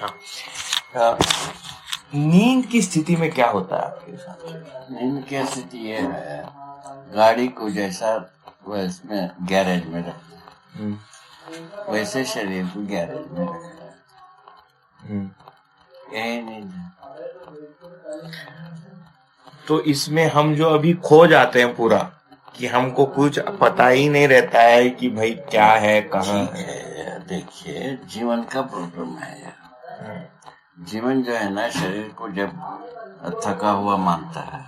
अच्छा, नींद की स्थिति में क्या होता है आपके साथ? नींद की स्थिति ये है, गाड़ी को जैसा वो इसमें गैरेज में रखते हैं वैसे शरीर को गैरेज में रखा है, यही नींद है। तो इसमें हम जो अभी खो जाते हैं पूरा, कि हमको कुछ पता ही नहीं रहता है कि भाई क्या है कहाँ है। देखिए, जीवन का प्रॉब्लम है यार। जीवन जो है ना, शरीर को जब थका हुआ मानता है,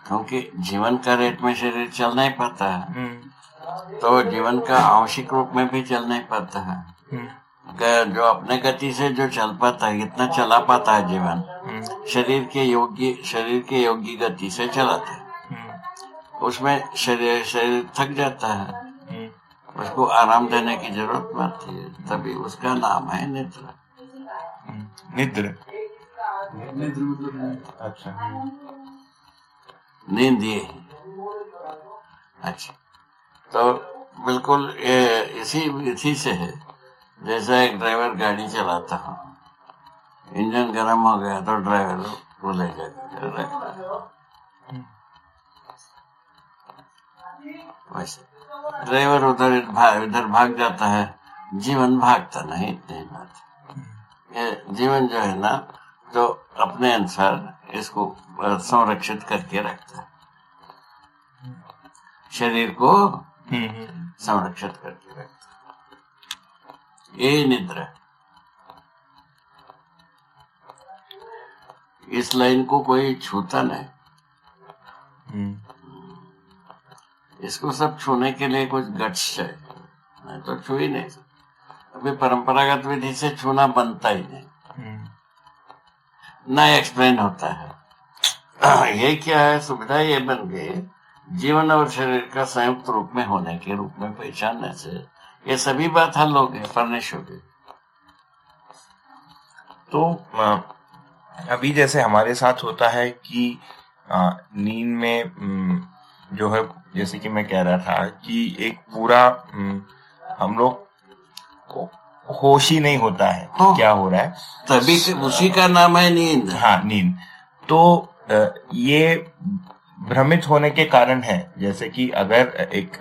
क्योंकि जीवन का रेट में शरीर चल नहीं पाता है, तो जीवन का आंशिक रूप में भी चल नहीं पाता है। जो अपने गति से जो चल पाता है, इतना चला पाता है जीवन, शरीर के योग्य गति से चलाता है। उसमें शरीर थक जाता है, उसको आराम देने की जरूरत पड़ती है, तभी उसका नाम है निद्रा। निद्रा मतलब अच्छा, नींद ये है। अच्छा, तो बिल्कुल ये इसी से है। जैसा एक ड्राइवर गाड़ी चलाता हो, इंजन गर्म हो गया तो ड्राइवर को ले जाकर रखता है। वैसे ड्राइवर इधर भाग जाता है, जीवन भागता नहीं। इतनी बात, ये जीवन जो है ना, जो अपने अनुसार इसको संरक्षित करके रखता है, शरीर को संरक्षित करके रखता है, यही निद्रा। इस लाइन को कोई छूता नहीं। इसको सब छूने के लिए कुछ गट्स चाहिए, नहीं तो छू ही नहीं सकते। अभी परंपरागत विधि से छूना बनता ही नहीं, ना एक्सप्लेन होता है। ये क्या है, सुविधा ये बन गई, जीवन और शरीर का संयुक्त रूप में होने के रूप में पहचानने से ये सभी बात हल हो गई, फर्निश हो गई। तो अभी जैसे हमारे साथ होता है कि नींद में जो है, जैसे कि मैं कह रहा था कि एक पूरा हम लोग को होश ही नहीं होता है कि क्या हो रहा है, तभी उसी का नाम है नींद। हाँ, नींद। तो ये भ्रमित होने के कारण है, जैसे कि अगर एक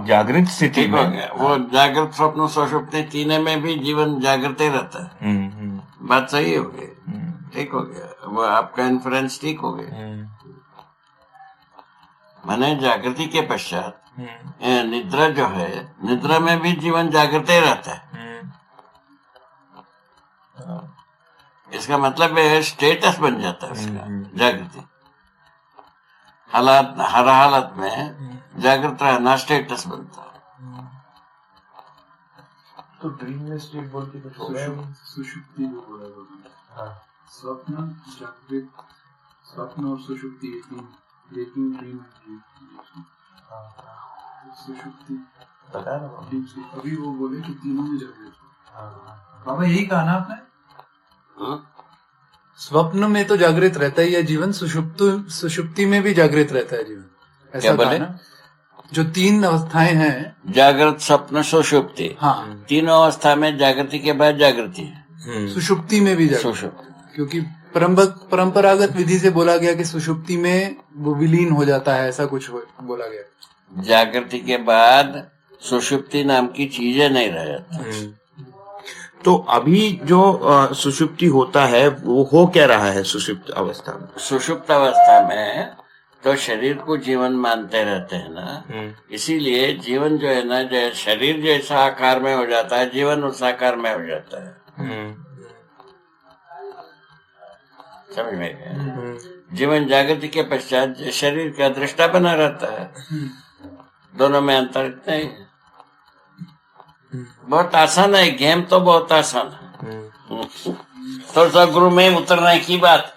जागृत स्थिति में, वो जागृत स्वप्न सुषुप्ति तीनों में भी जीवन जागृत ही रहता है। बात सही हो गई, ठीक हो गया, वो आपका इन्फ्रेंस ठीक हो गया। माने जागृति के पश्चात निद्रा जो है, निद्रा में भी जीवन जागृत ही रहता है। इसका मतलब है स्टेटस बन जाता है उसका, जागृति। हर हालत में जागृत रहना स्टेटस बनता है। तो ड्रीम में स्टेट बोल के कुछ हो गया, सुषुप्ति जो बोला जाता है, स्वप्न, जागृत, स्वप्न और सुषुप्ति, waking dream सुषुप्ति पता है ना, अभी वो बोले कि तीनों में जागृत। बाबा यही कहा ना आपने? स्वप्न में तो जागृत रहता ही है जीवन, सुषुप्ति में भी जागृत रहता है जीवन, ऐसा कहा ना? जो तीन अवस्थाएं हैं, जागृत, स्वप्न, सुषुप्ति, हाँ, तीनों अवस्था में जागृति के बाद जागृति है। सुषुप्ति में भी जागृति, क्योंकि परंपरागत विधि से बोला गया कि सुषुप्ति में वो विलीन हो जाता है, ऐसा कुछ बोला गया। जागृति के बाद सुषुप्ति नाम की चीजें नहीं रह जाती। तो अभी जो सुषुप्ति होता है वो हो क्या रहा है सुषुप्त अवस्था में? सुषुप्त अवस्था में तो शरीर को जीवन मानते रहते हैं ना, इसीलिए जीवन जो है ना, जो शरीर जैसा आकार में हो जाता है, जीवन उस आकार में हो जाता है। समझ में गया? जीवन जागृति के पश्चात शरीर का दृष्टा बना रहता है। दोनों में अंतर इतना ही है। बहुत आसान है, गेम तो बहुत आसान है। थोड़ा सा गुरु में उतरने की बात।